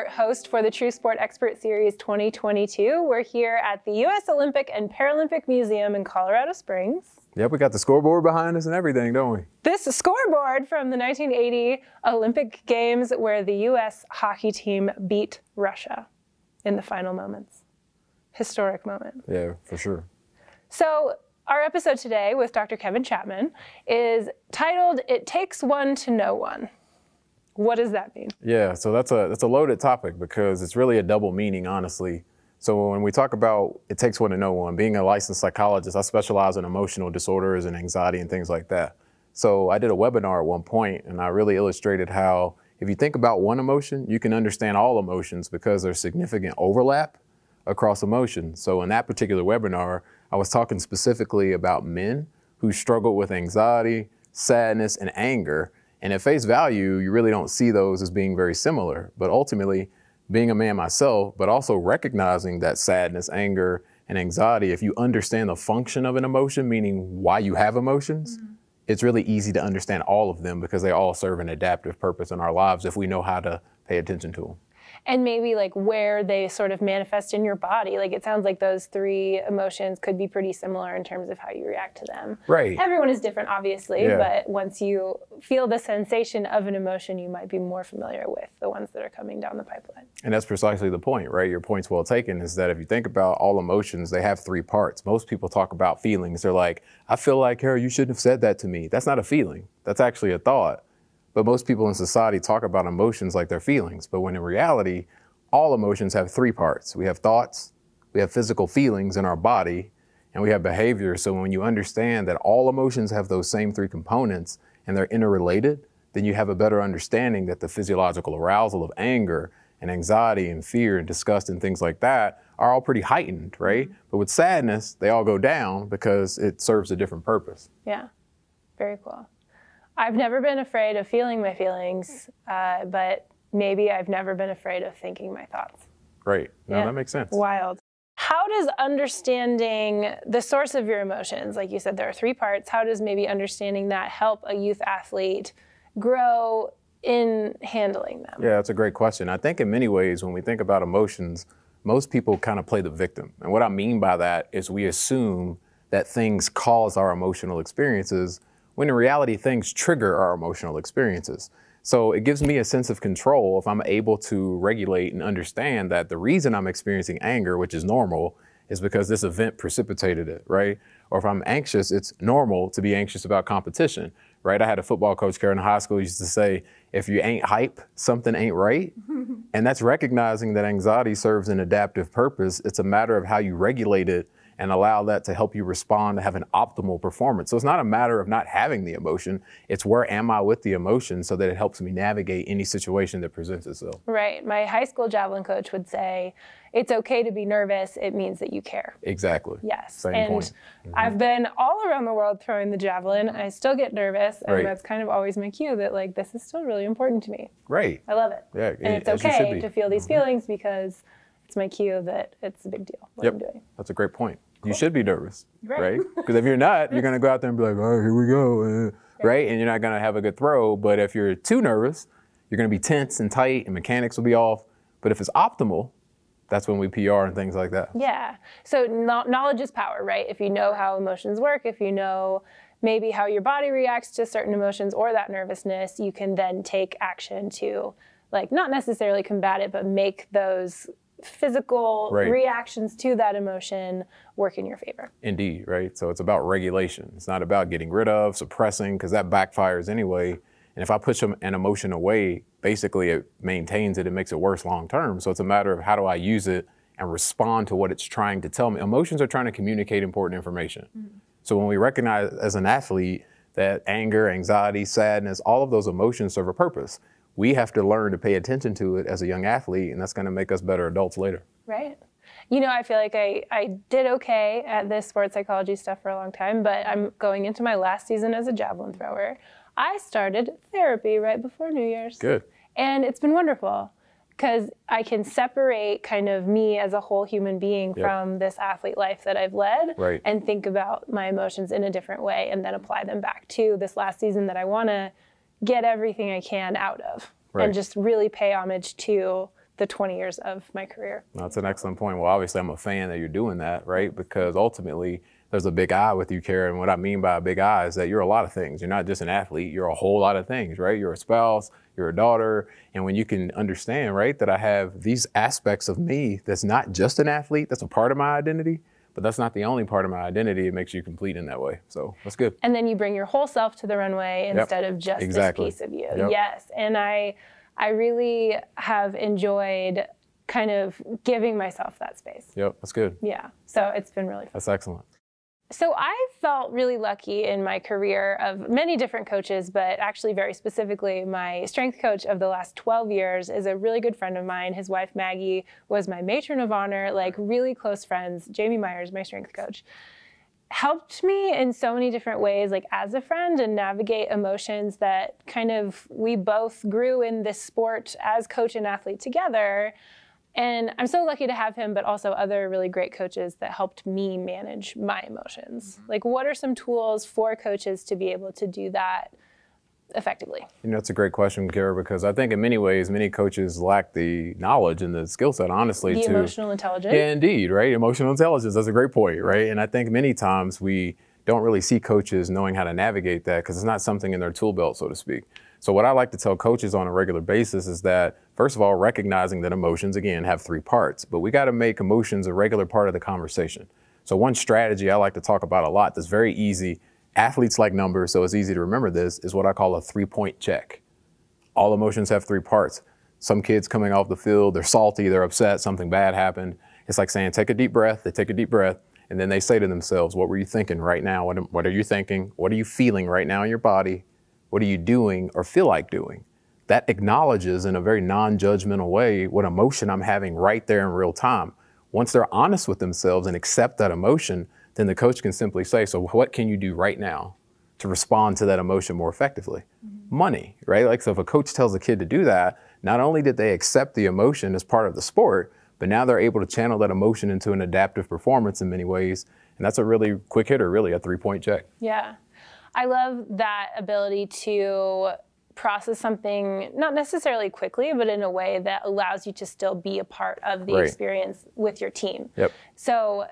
TrueSport host for the TrueSport Expert Series 2022. We're here at the U.S. Olympic and Paralympic Museum in Colorado Springs. Yep, we got the scoreboard behind us and everything, don't we? This scoreboard from the 1980 Olympic Games where the U.S. hockey team beat Russia in the final moments. Historic moment. Yeah, for sure. So our episode today with Dr. Kevin Chapman is titled, "It Takes One to Know One." What does that mean? Yeah, so that's a loaded topic because it's really a double meaning, honestly. So when we talk about it takes one to know one, being a licensed psychologist, I specialize in emotional disorders and anxiety and things like that. So I did a webinar at one point and I really illustrated how if you think about one emotion, you can understand all emotions because there's significant overlap across emotions. So in that particular webinar, I was talking specifically about men who struggle with anxiety, sadness, and anger. And at face value, you really don't see those as being very similar. But ultimately, being a man myself, but also recognizing that sadness, anger, and anxiety, if you understand the function of an emotion, meaning why you have emotions, it's really easy to understand all of them because they all serve an adaptive purpose in our lives if we know how to pay attention to them. And maybe like where they sort of manifest in your body. Like it sounds like those three emotions could be pretty similar in terms of how you react to them. Right. Everyone is different, obviously, Yeah. but once you feel the sensation of an emotion, you might be more familiar with the ones that are coming down the pipeline. And that's precisely the point, right? Your point's well taken is that if you think about all emotions, they have three parts. Most people talk about feelings. They're like, I feel like, Harry, you shouldn't have said that to me. That's not a feeling. That's actually a thought. But most people in society talk about emotions like they're feelings. But when in reality, all emotions have three parts. We have thoughts, we have physical feelings in our body, and we have behavior. So when you understand that all emotions have those same three components and they're interrelated, then you have a better understanding that the physiological arousal of anger and anxiety and fear and disgust and things like that are all pretty heightened, right? But with sadness, they all go down because it serves a different purpose. Yeah, very cool. I've never been afraid of feeling my feelings, but maybe I've never been afraid of thinking my thoughts. Right. No, Yeah. that makes sense. Wild. How does understanding the source of your emotions, like you said, there are three parts, how does maybe understanding that help a youth athlete grow in handling them? Yeah, that's a great question. I think in many ways, when we think about emotions, most people kind of play the victim. And what I mean by that is we assume that things cause our emotional experiences, when in reality, things trigger our emotional experiences. So it gives me a sense of control if I'm able to regulate and understand that the reason I'm experiencing anger, which is normal, is because this event precipitated it, right? Or if I'm anxious, it's normal to be anxious about competition, right? I had a football coach, Karen, in high school, used to say, if you ain't hype, something ain't right. And that's recognizing that anxiety serves an adaptive purpose. It's a matter of how you regulate it and allow that to help you respond to have an optimal performance. So it's not a matter of not having the emotion, it's where am I with the emotion so that it helps me navigate any situation that presents itself. Right. My high school javelin coach would say, it's okay to be nervous, it means that you care. Exactly. Yes. Same and point. I've been all around the world throwing the javelin. I still get nervous, and Right. that's kind of always my cue that like, this is still really important to me. Right. I love it. Yeah, And it's as you should okay be. to feel these feelings because it's my cue that it's a big deal what I'm doing. That's a great point. You should be nervous, Right. right? Because if you're not, you're going to go out there and be like, all right, here we go, right? And you're not going to have a good throw. But if you're too nervous, you're going to be tense and tight and mechanics will be off. But if it's optimal, that's when we PR and things like that. Yeah. So knowledge is power, right? If you know how emotions work, if you know maybe how your body reacts to certain emotions or that nervousness, you can then take action to like not necessarily combat it, but make those physical reactions to that emotion work in your favor. Indeed, right? So it's about regulation. It's not about getting rid of, suppressing, because that backfires anyway. And if I push an emotion away, basically it maintains it, it makes it worse long term. So it's a matter of how do I use it and respond to what it's trying to tell me. Emotions are trying to communicate important information. So when we recognize as an athlete that anger, anxiety, sadness, all of those emotions serve a purpose, we have to learn to pay attention to it as a young athlete, and that's going to make us better adults later. Right. You know, I feel like I did okay at this sports psychology stuff for a long time, but I'm going into my last season as a javelin thrower. I started therapy right before New Year's. Good. And it's been wonderful because I can separate kind of me as a whole human being from this athlete life that I've led and think about my emotions in a different way and then apply them back to this last season that I want to get everything I can out of and just really pay homage to the 20 years of my career. That's an excellent point. Well, obviously I'm a fan that you're doing that, right? Because ultimately there's a big I with you, Kara. And what I mean by a big I is that you're a lot of things. You're not just an athlete, you're a whole lot of things, right? You're a spouse, you're a daughter. And when you can understand, right, that I have these aspects of me that's not just an athlete, that's a part of my identity, but that's not the only part of my identity. It makes you complete in that way. So that's good. And then you bring your whole self to the runway instead of just this piece of you. Yes. And I really have enjoyed kind of giving myself that space. Yep, that's good. Yeah. So it's been really fun. That's excellent. So I felt really lucky in my career of many different coaches, but actually very specifically, my strength coach of the last 12 years is a really good friend of mine. His wife, Maggie, was my matron of honor, like really close friends. Jamie Myers, my strength coach, helped me in so many different ways, like as a friend, and navigate emotions that kind of, we both grew in this sport as coach and athlete together. And I'm so lucky to have him, but also other really great coaches that helped me manage my emotions. Like, what are some tools for coaches to be able to do that effectively? You know, it's a great question, Kara, because I think in many ways, many coaches lack the knowledge and the skill set, honestly. The emotional intelligence. Yeah, indeed, right? Emotional intelligence, that's a great point, right? And I think many times we don't really see coaches knowing how to navigate that because it's not something in their tool belt, so to speak. So what I like to tell coaches on a regular basis is that, first of all, recognizing that emotions, again, have three parts, but we got to make emotions a regular part of the conversation. So one strategy I like to talk about a lot that's very easy, athletes like numbers, so it's easy to remember this, is what I call a 3-point check. All emotions have 3 parts. Some kids coming off the field, they're salty, they're upset, something bad happened. It's like saying, take a deep breath. They take a deep breath, and then they say to themselves, what were you thinking right now? What are you thinking? What are you feeling right now in your body? What are you doing or feel like doing? That acknowledges in a very non-judgmental way what emotion I'm having right there in real time. Once they're honest with themselves and accept that emotion, then the coach can simply say, so what can you do right now to respond to that emotion more effectively? Money, right? Like, so if a coach tells a kid to do that, not only did they accept the emotion as part of the sport, but now they're able to channel that emotion into an adaptive performance in many ways. And that's a really quick hitter, really, a 3-point check. Yeah. I love that ability to process something, not necessarily quickly, but in a way that allows you to still be a part of the experience with your team. Yep. So,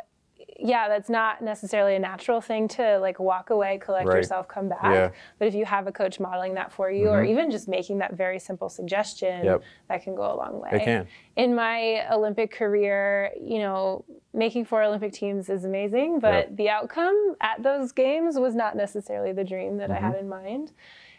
yeah, that's not necessarily a natural thing to like walk away, collect yourself, come back. Yeah. But if you have a coach modeling that for you, or even just making that very simple suggestion, that can go a long way. It can. In my Olympic career, you know, making 4 Olympic teams is amazing, but the outcome at those games was not necessarily the dream that I had in mind.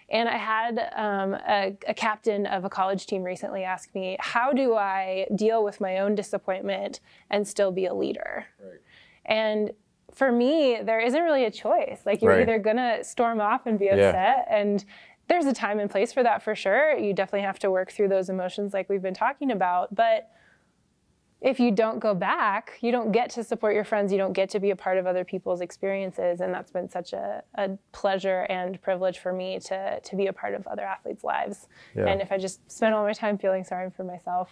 And I had a captain of a college team recently ask me, how do I deal with my own disappointment and still be a leader? Right. And for me, there isn't really a choice. Like, you're either going to storm off and be upset, and there's a time and place for that for sure. You definitely have to work through those emotions like we've been talking about. But if you don't go back, you don't get to support your friends. You don't get to be a part of other people's experiences. And that's been such a pleasure and privilege for me to be a part of other athletes' lives. Yeah. And if I just spent all my time feeling sorry for myself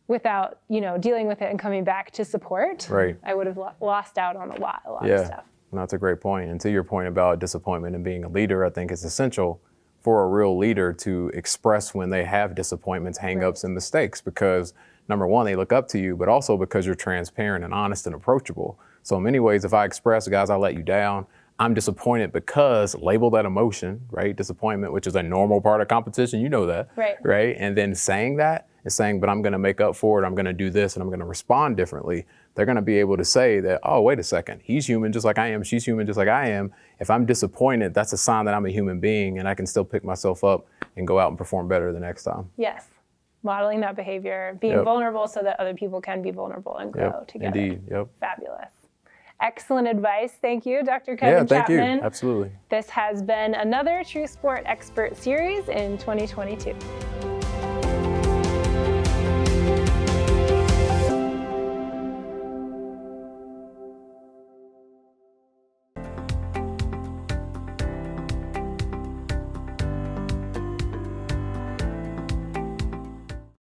without, you know, dealing with it and coming back to support, I would have lost out on a lot of stuff. That's a great point. And to your point about disappointment and being a leader, I think it's essential for a real leader to express when they have disappointments, hang-ups, and mistakes, because number one, they look up to you, but also because you're transparent and honest and approachable. So in many ways, if I express, guys, I let you down, I'm disappointed because, label that emotion, right? Disappointment, which is a normal part of competition, you know that, right? And then saying that is saying, but I'm going to make up for it, I'm going to do this, and I'm going to respond differently. They're going to be able to say that, oh, wait a second, he's human just like I am, she's human just like I am. If I'm disappointed, that's a sign that I'm a human being and I can still pick myself up and go out and perform better the next time. Yes. Modeling that behavior, being vulnerable so that other people can be vulnerable and grow together. Indeed. Fabulous. Excellent advice. Thank you, Dr. Kevin Chapman. Thank you. Absolutely. This has been another TrueSport Expert Series in 2022.